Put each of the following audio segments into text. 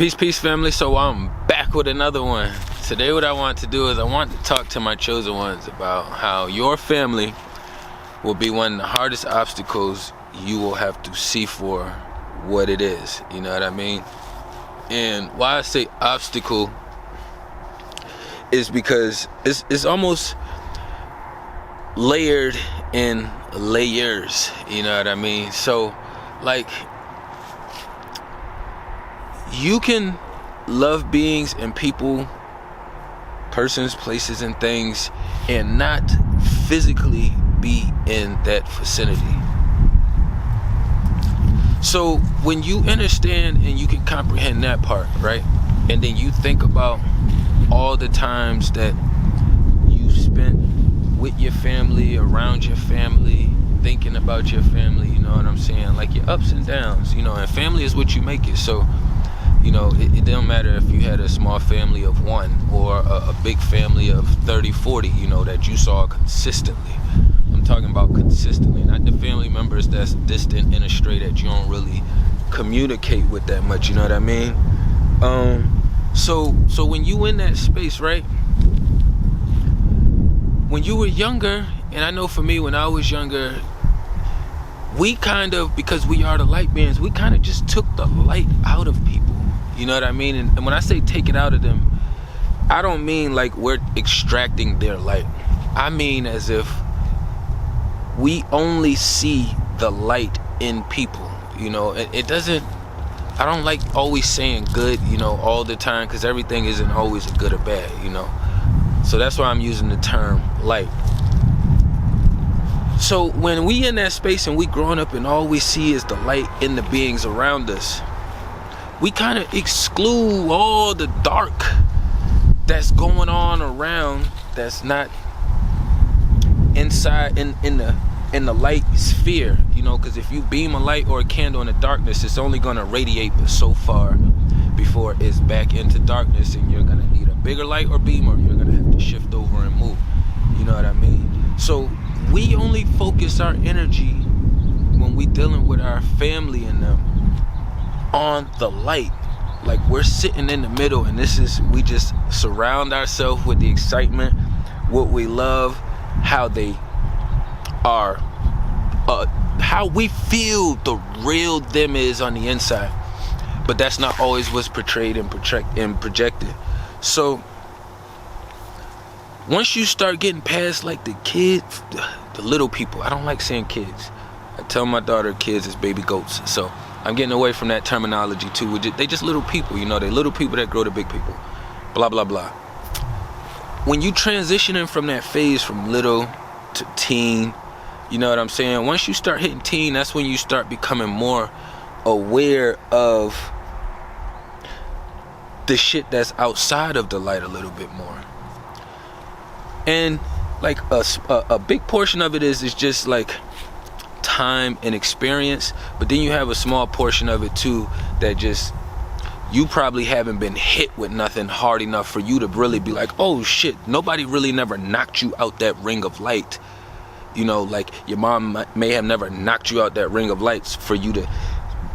Peace, family. So I'm back with another one. Today what I want to do is I want to talk to my chosen ones about how your family will be one of the hardest obstacles you will have to see for what it is. You know what I mean? And why I say obstacle is because it's almost layered in layers. You know what I mean? So, like, you can love beings and people, persons, places, and things, and not physically be in that vicinity. So when you understand and you can comprehend that part, right? And then you think about all the times that you spent with your family, around your family, thinking about your family, you know what I'm saying? Like your ups and downs, you know, and family is what you make it. So, you know, it don't matter if you had a small family of one or a big family of 30, 40, you know, that you saw consistently. I'm talking about consistently, not the family members that's distant and astray that you don't really communicate with that much, you know what I mean? So when you in that space, right? When you were younger, and I know for me when I was younger, we kind of, because we are the light beings, we kind of just took the light out of people. You know what I mean? And when I say take it out of them, I don't mean like we're extracting their light. I mean as if we only see the light in people. You know, it doesn't, I don't like always saying good, you know, all the time, because everything isn't always a good or bad, you know. So that's why I'm using the term light. So when we in that space and we growing up and all we see is the light in the beings around us, we kind of exclude all the dark that's going on around that's not inside in the light sphere, you know, because if you beam a light or a candle in the darkness, it's only going to radiate so far before it's back into darkness, and you're going to need a bigger light or beam, or you're going to have to shift over and move. You know what I mean? So we only focus our energy when we dealing with our family and them on the light. Like we're sitting in the middle, and we just surround ourselves with the excitement, what we love, how they are, how we feel the real them is on the inside. But that's not always what's portrayed and projected. So once you start getting past like the kids, the little people, I don't like saying kids. I tell my daughter kids is baby goats. So I'm getting away from that terminology too. They just little people, you know, they little people that grow to big people. Blah, blah, blah. When you transitioning from that phase from little to teen, you know what I'm saying? Once you start hitting teen, that's when you start becoming more aware of the shit that's outside of the light a little bit more. And like a big portion of it is just like time and experience, but then you have a small portion of it too that just you probably haven't been hit with nothing hard enough for you to really be like, oh shit, nobody really never knocked you out that ring of light. You know, like your mom may have never knocked you out that ring of lights for you to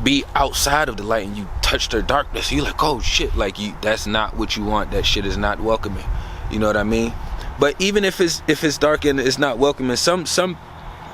be outside of the light, and you touched her darkness. You're like, oh shit, like that's not what you want. That shit is not welcoming. You know what I mean? But even if it's dark and it's not welcoming, some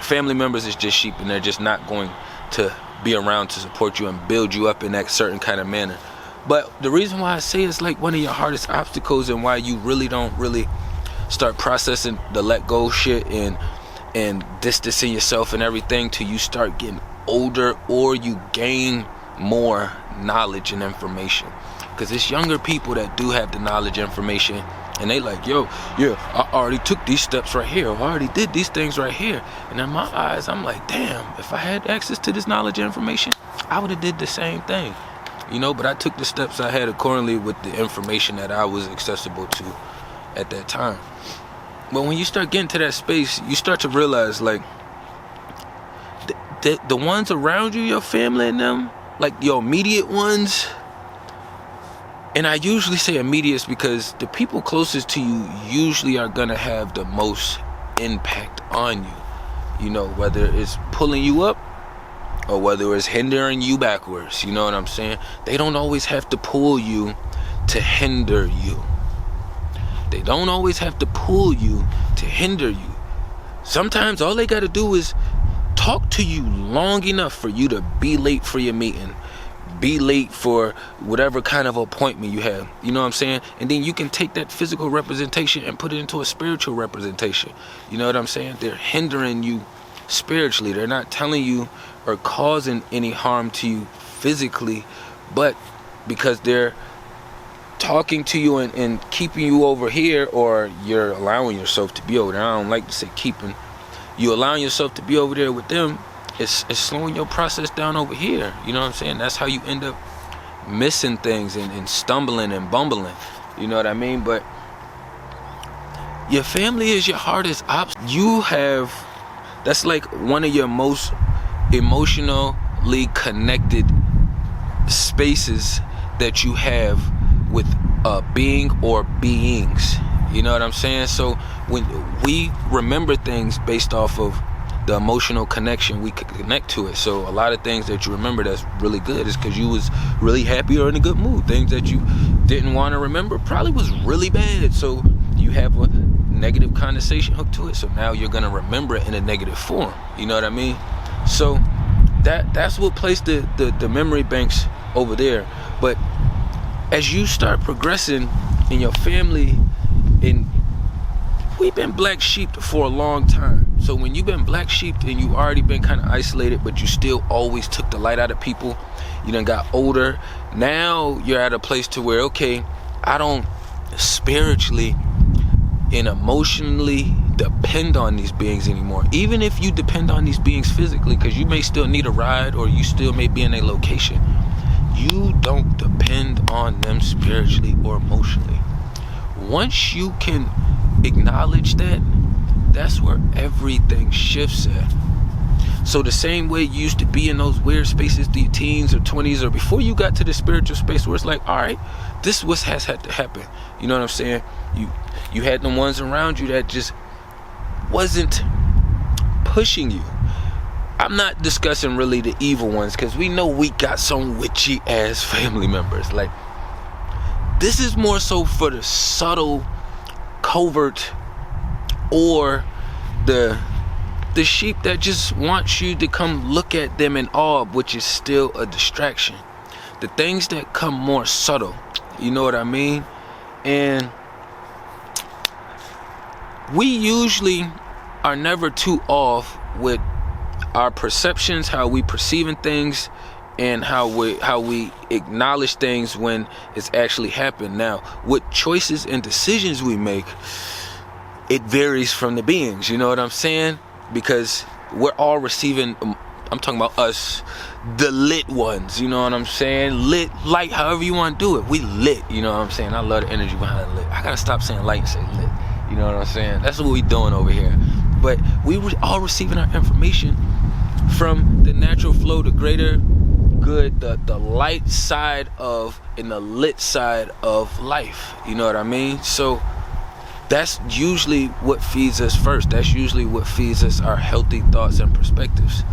family members is just sheep, and they're just not going to be around to support you and build you up in that certain kind of manner. But the reason why I say it's like one of your hardest obstacles, and why you really don't start processing the let go shit and distancing yourself and everything till you start getting older, or you gain more knowledge and information. Because it's younger people that do have the knowledge and information, and they like, yo, yeah, I already took these steps right here, or I already did these things right here. And in my eyes, I'm like, damn, if I had access to this knowledge and information, I would have did the same thing. You know, but I took the steps I had accordingly with the information that I was accessible to at that time. But when you start getting to that space, you start to realize, like, the ones around you, your family and them, like your immediate ones, and I usually say immediate because the people closest to you usually are gonna have the most impact on you. You know, whether it's pulling you up or whether it's hindering you backwards. You know what I'm saying? They don't always have to pull you to hinder you. They don't always have to pull you to hinder you. Sometimes all they got to do is talk to you long enough for you to be late for your meeting, be late for whatever kind of appointment you have. You know what I'm saying? And then you can take that physical representation and put it into a spiritual representation. You know what I'm saying? They're hindering you spiritually. They're not telling you or causing any harm to you physically, but because they're talking to you and keeping you over here, or you're allowing yourself to be over there. I don't like to say keeping. You allowing yourself to be over there with them, it's slowing your process down over here. You know what I'm saying? That's how you end up missing things and stumbling and bumbling. You know what I mean? But your family is your hardest obstacle. That's like one of your most emotionally connected spaces that you have with a being or beings. You know what I'm saying? So when we remember things based off of the emotional connection, we could connect to it. So a lot of things that you remember that's really good is because you was really happy or in a good mood. Things that you didn't want to remember probably was really bad. So you have a negative connotation hooked to it. So now you're going to remember it in a negative form. You know what I mean? So that's what placed the memory banks over there. But as you start progressing in your family, and we've been black sheep for a long time. So when you've been black sheep and you already been kind of isolated, but you still always took the light out of people, you done got older. Now you're at a place to where, okay, I don't spiritually and emotionally depend on these beings anymore. Even if you depend on these beings physically, because you may still need a ride or you still may be in a location, you don't depend on them spiritually or emotionally. Once you can acknowledge that, that's where everything shifts at. So the same way you used to be in those weird spaces, the teens or 20s, or before you got to the spiritual space where it's like, all right, this is what has had to happen. You know what I'm saying? You had the ones around you that just wasn't pushing you. I'm not discussing really the evil ones, because we know we got some witchy ass family members. Like, this is more so for the subtle, covert, or the sheep that just wants you to come look at them in awe, which is still a distraction. The things that come more subtle, you know what I mean? And we usually are never too off with our perceptions, how we perceiving things, and how we acknowledge things when it's actually happened. Now, what choices and decisions we make, it varies from the beings. You know what I'm saying? Because we're all receiving. I'm talking about us, the lit ones. You know what I'm saying? Lit, light, however you want to do it. We lit. You know what I'm saying? I love the energy behind lit. I gotta stop saying light and say lit. You know what I'm saying? That's what we doing over here. But we were all receiving our information from the natural flow, the greater good, the light side of, and the lit side of life. You know what I mean? So that's usually what feeds us first. That's usually what feeds us our healthy thoughts and perspectives.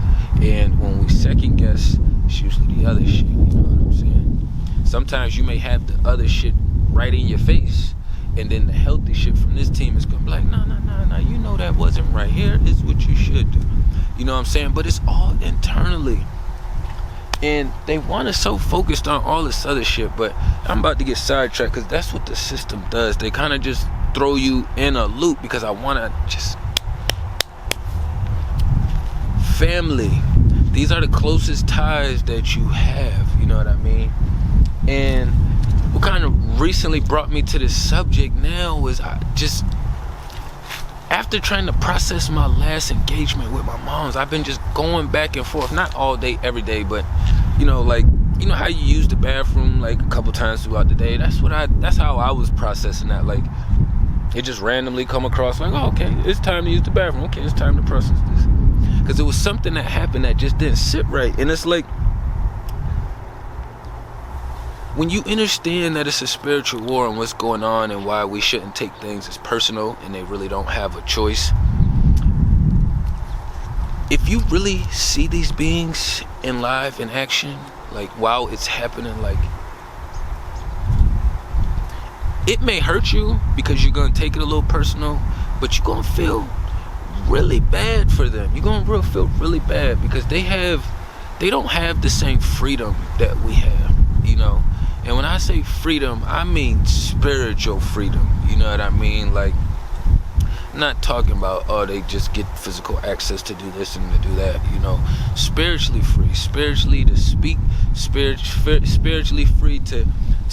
And when we second guess, it's usually the other shit. You know what I'm saying? Sometimes you may have the other shit right in your face, and then the healthy shit from this team is gonna be like, no, you know that wasn't right. Here is what you should do. You know what I'm saying? But it's all internally. And they want us so focused on all this other shit. But I'm about to get sidetracked, because that's what the system does. They kind of just throw you in a loop, because I want to just... Family. These are the closest ties that you have. You know what I mean? And what kind of recently brought me to this subject now was after trying to process my last engagement with my moms, I've been just going back and forth, not all day, every day, but like how you use the bathroom like a couple times throughout the day. That's how I was processing that. Like, it just randomly come across like, oh, okay, it's time to use the bathroom. Okay, it's time to process this. Because it was something that happened that just didn't sit right. And it's like, when you understand that it's a spiritual war and what's going on and why we shouldn't take things as personal and they really don't have a choice, if you really see these beings in live, in action, like while it's happening, like, it may hurt you because you're gonna take it a little personal, but you're gonna feel really bad for them. You're gonna feel really bad because they don't have the same freedom that we have, you know. And when I say freedom, I mean spiritual freedom. You know what I mean? Like, I'm not talking about, oh, they just get physical access to do this and to do that, you know. Spiritually free, spiritually to speak, spiritually free to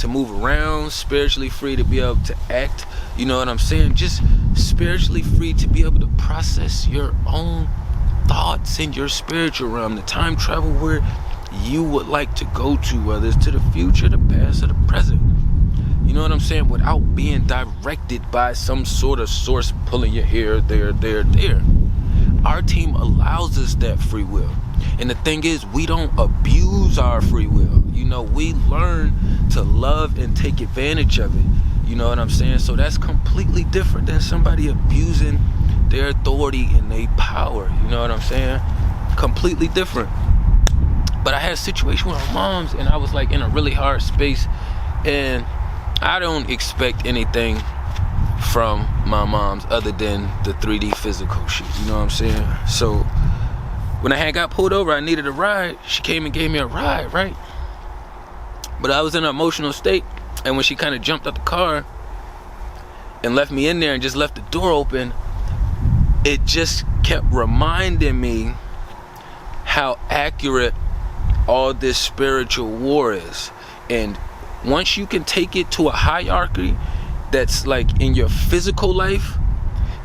move around, spiritually free to be able to act, you know what I'm saying? Just spiritually free to be able to process your own thoughts in your spiritual realm, the time travel where you would like to go to, whether it's to the future, the past, or the present. You know what I'm saying? Without being directed by some sort of source pulling you here, there. Our team allows us that free will. And the thing is, we don't abuse our free will. You know, we learn to love and take advantage of it. You know what I'm saying? So that's completely different than somebody abusing their authority and their power. You know what I'm saying? Completely different. But I had a situation with my moms, and I was like in a really hard space, and I don't expect anything from my moms other than the 3D physical shit. You know what I'm saying? So when I had got pulled over, I needed a ride. She came and gave me a ride, right? But I was in an emotional state, and when she kind of jumped out the car and left me in there and just left the door open, it just kept reminding me how accurate all this spiritual war is. And once you can take it to a hierarchy that's like in your physical life,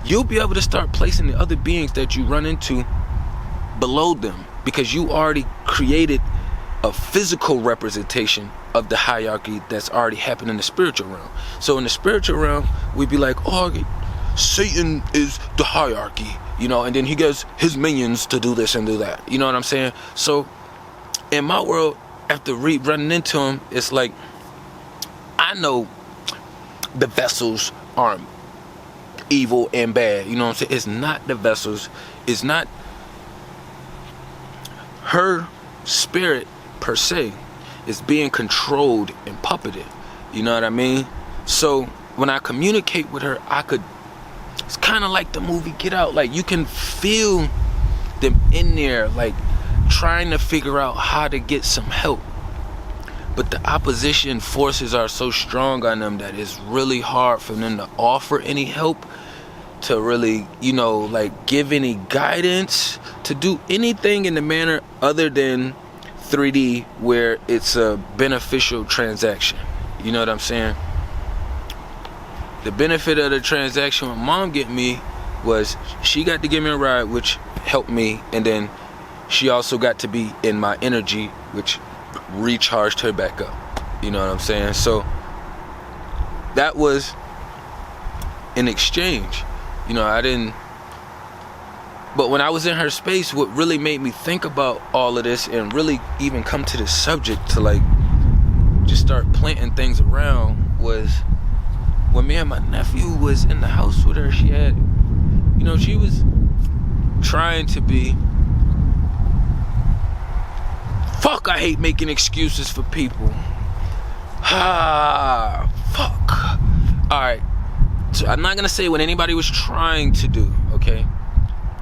you'll be able to start placing the other beings that you run into below them, because you already created a physical representation of the hierarchy that's already happened in the spiritual realm. So in the spiritual realm, we'd be like, oh, Satan is the hierarchy, you know, and then he gets his minions to do this and do that. You know what I'm saying? So in my world, after running into him, it's like, I know the vessels aren't evil and bad. You know what I'm saying? It's not the vessels. It's not her spirit per se. It's being controlled and puppeted. You know what I mean? So when I communicate with her, it's kind of like the movie Get Out. Like, you can feel them in there, like trying to figure out how to get some help. But the opposition forces are so strong on them that it's really hard for them to offer any help, to really, you know, like give any guidance, to do anything in the manner other than 3D where it's a beneficial transaction. You know what I'm saying? The benefit of the transaction with mom getting me was she got to give me a ride, which helped me, and then she also got to be in my energy, which recharged her back up. You know what I'm saying? So that was an exchange. You know, but when I was in her space, what really made me think about all of this and really even come to this subject to like just start planting things around was when me and my nephew was in the house with her. She had, you know, she was trying to be, fuck, I hate making excuses for people. Fuck. Alright, so I'm not gonna say what anybody was trying to do, okay?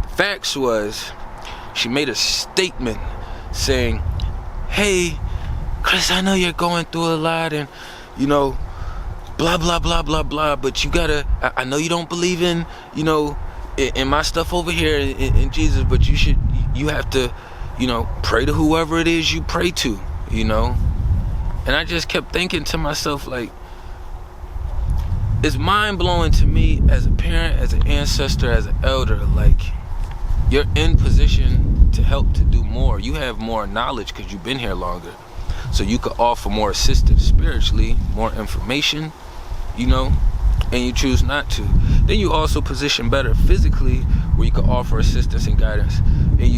The facts was, she made a statement saying, hey, Chris, I know you're going through a lot and, you know, blah, blah, blah, blah, blah, but you gotta, I know you don't believe in, you know, in my stuff over here in Jesus, but you have to, you know, pray to whoever it is you pray to, you know? And I just kept thinking to myself, like, it's mind-blowing to me as a parent, as an ancestor, as an elder, like, you're in position to help to do more. You have more knowledge because you've been here longer. So you could offer more assistance spiritually, more information, you know, and you choose not to. Then you also position better physically where you could offer assistance and guidance. And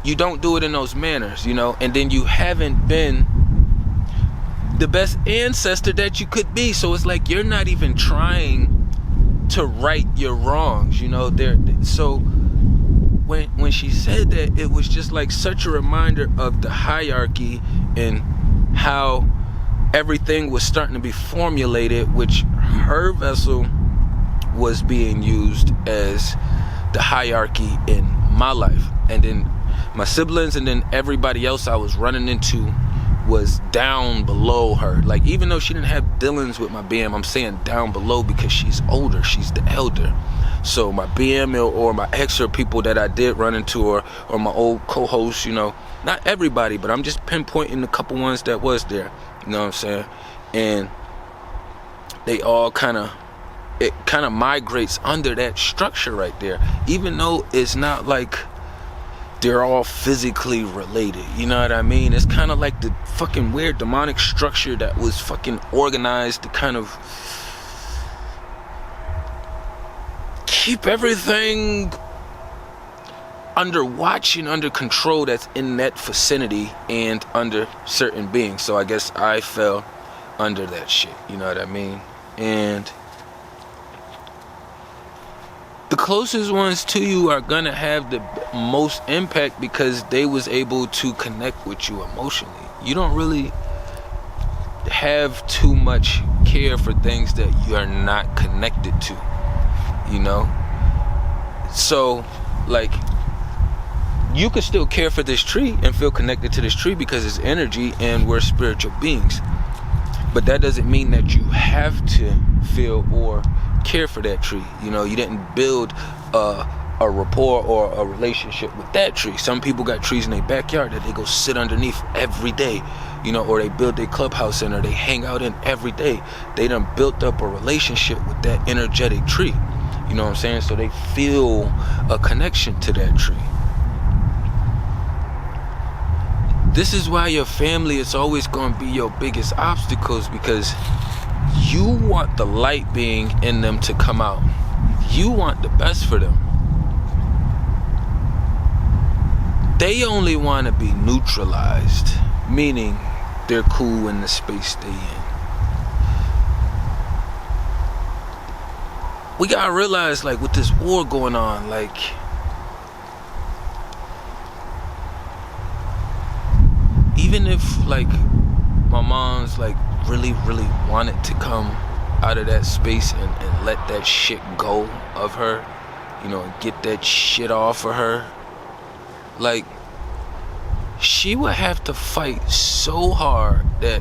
you don't do it in those manners, you know, and then you haven't been the best ancestor that you could be. So it's like you're not even trying to right your wrongs, you know. So when she said that, it was just like such a reminder of the hierarchy and how everything was starting to be formulated, which her vessel was being used as the hierarchy in my life. And then my siblings and then everybody else I was running into was down below her. Like, even though she didn't have dealings with my BM, I'm saying down below because she's older, she's the elder. So my BM or my ex or people that I did run into or my old co-hosts, you know, not everybody, but I'm just pinpointing a couple ones that was there, you know what I'm saying? And they all it kind of migrates under that structure right there, even though it's not like they're all physically related, you know what I mean? It's kind of like the fucking weird demonic structure that was fucking organized to kind of keep everything under watch and under control that's in that vicinity and under certain beings. So I guess I fell under that shit, you know what I mean? And the closest ones to you are gonna have the most impact because they was able to connect with you emotionally. You don't really have too much care for things that you are not connected to, you know? So, like, you can still care for this tree and feel connected to this tree because it's energy and we're spiritual beings. But that doesn't mean that you have to feel or care for that tree. You know, you didn't build a rapport or a relationship with that tree. Some people got trees in their backyard that they go sit underneath every day, you know, or they build their clubhouse in or they hang out in every day. They done built up a relationship with that energetic tree, you know what I'm saying? So they feel a connection to that tree. This is why your family is always going to be your biggest obstacles, because you want the light being in them to come out. You want the best for them. They only want to be neutralized, meaning they're cool in the space they in. We gotta realize, like, with this war going on, like, even if, like, my mom's, like, really wanted to come out of that space and let that shit go of her, you know, and get that shit off of her, like, she would have to fight so hard that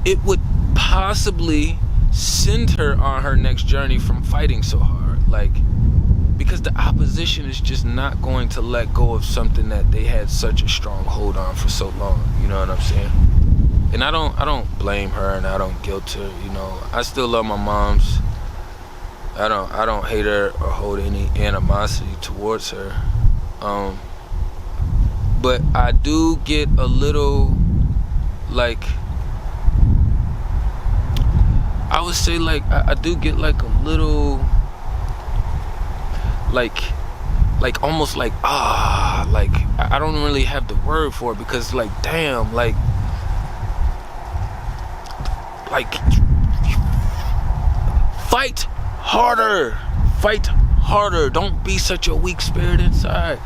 it would possibly send her on her next journey from fighting so hard. Like, because the opposition is just not going to let go of something that they had such a strong hold on for so long. You know what I'm saying? And I don't blame her and I don't guilt her. You know, I still love my moms. I don't hate her or hold any animosity towards her. But I do get a little, like, I would say, like, I do get like a little, like almost like, like, I don't really have the word for it, because, like, damn, like fight harder. Don't be such a weak spirit inside.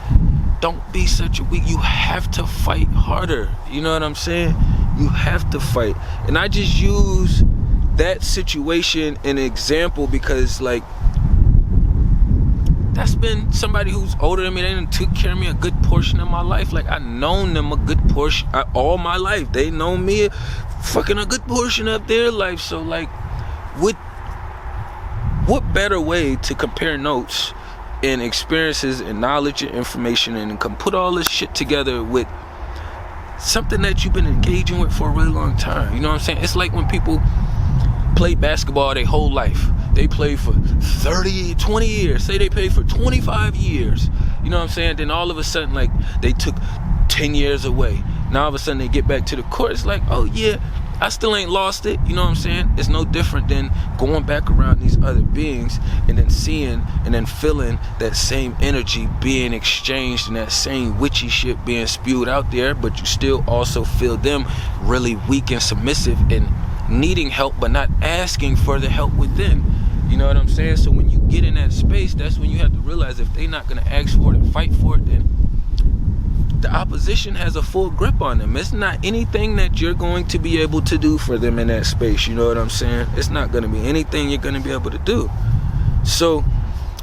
Don't be such a weak. You have to fight harder. You know what I'm saying? You have to fight. And I just use that situation an example because, like, that's been somebody who's older than me. They done took care of me a good portion of my life. Like, I known them a good portion all my life. They know me fucking a good portion of their life. So, like, what better way to compare notes and experiences and knowledge and information and can put all this shit together with something that you've been engaging with for a really long time. You know what I'm saying? It's like when people play basketball their whole life. They play for 30, 20 years. Say they played for 25 years. You know what I'm saying? Then all of a sudden, like, they took 10 years away. Now all of a sudden they get back to the court. It's like, oh yeah, I still ain't lost it. You know what I'm saying? It's no different than going back around these other beings and then seeing and then feeling that same energy being exchanged and that same witchy shit being spewed out there, but you still also feel them really weak and submissive and needing help but not asking for the help within. You know what I'm saying? So when you get in that space, that's when you have to realize if they're not going to ask for it and fight for it, then the opposition has a full grip on them. It's not anything that you're going to be able to do for them in that space. You know what I'm saying? It's not going to be anything you're going to be able to do. So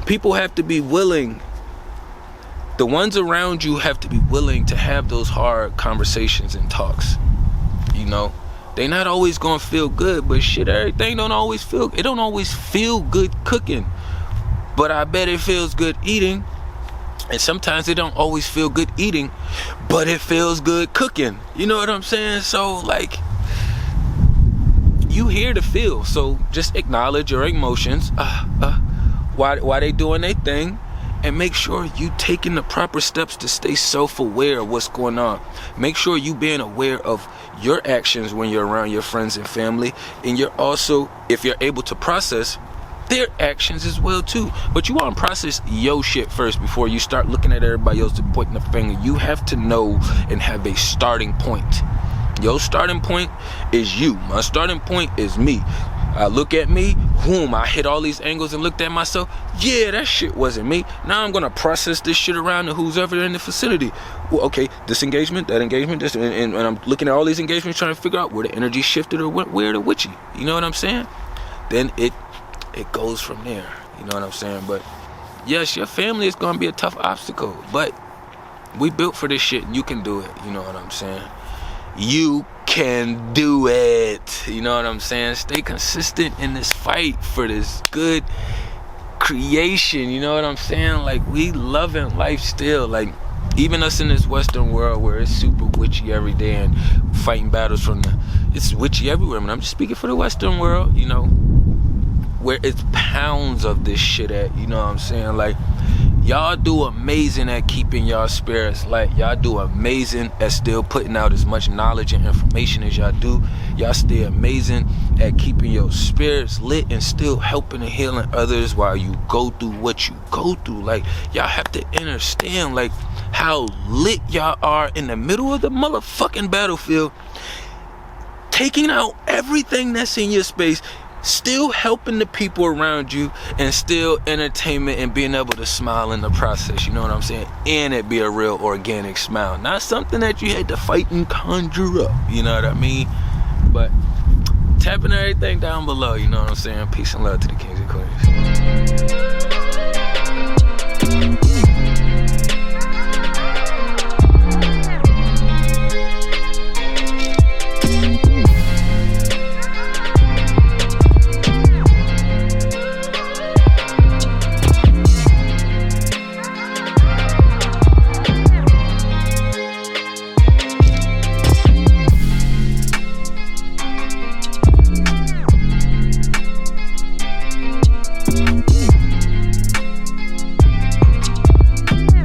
people have to be willing. The ones around you have to be willing to have those hard conversations and talks. You know, they not always gonna feel good, but shit, everything don't always feel good cooking. But I bet it feels good eating. And sometimes it don't always feel good eating, but it feels good cooking. You know what I'm saying? So like, you here to feel. So just acknowledge your emotions. Why they doing their thing, and make sure you taking the proper steps to stay self-aware of what's going on. Make sure you being aware of your actions when you're around your friends and family, and you're also, if you're able to process their actions as well too. But you want to process your shit first before you start looking at everybody else and pointing the finger. You have to know and have a starting point. Your starting point is you. My starting point is me. I look at me, I hit all these angles and looked at myself. Yeah, that shit wasn't me. Now I'm gonna process this shit around to who's ever in the vicinity. Well, okay, this engagement, that engagement, this, and I'm looking at all these engagements trying to figure out where the energy shifted or went where to witchy. You know what I'm saying? Then it goes from there. You know what I'm saying? But yes, your family is gonna be a tough obstacle, but we built for this shit and you can do it. You know what I'm saying? You can do it. You know what I'm saying? Stay consistent in this fight for this good creation. You know what I'm saying? Like, we loving life still. Like, even us in this Western world where it's super witchy every day and fighting battles it's witchy everywhere. I mean, I'm just speaking for the Western world, you know, where it's pounds of this shit at. You know what I'm saying? Like, y'all do amazing at keeping y'all spirits light. Y'all do amazing at still putting out as much knowledge and information as y'all do. Y'all stay amazing at keeping your spirits lit and still helping and healing others while you go through what you go through. Like, y'all have to understand, like, how lit y'all are in the middle of the motherfucking battlefield, taking out everything that's in your space, still helping the people around you, and still entertainment and being able to smile in the process. You know what I'm saying? And it be a real organic smile, not something that you had to fight and conjure up. You know what I mean? But tapping everything down below. You know what I'm saying? Peace and love to the kings and queens.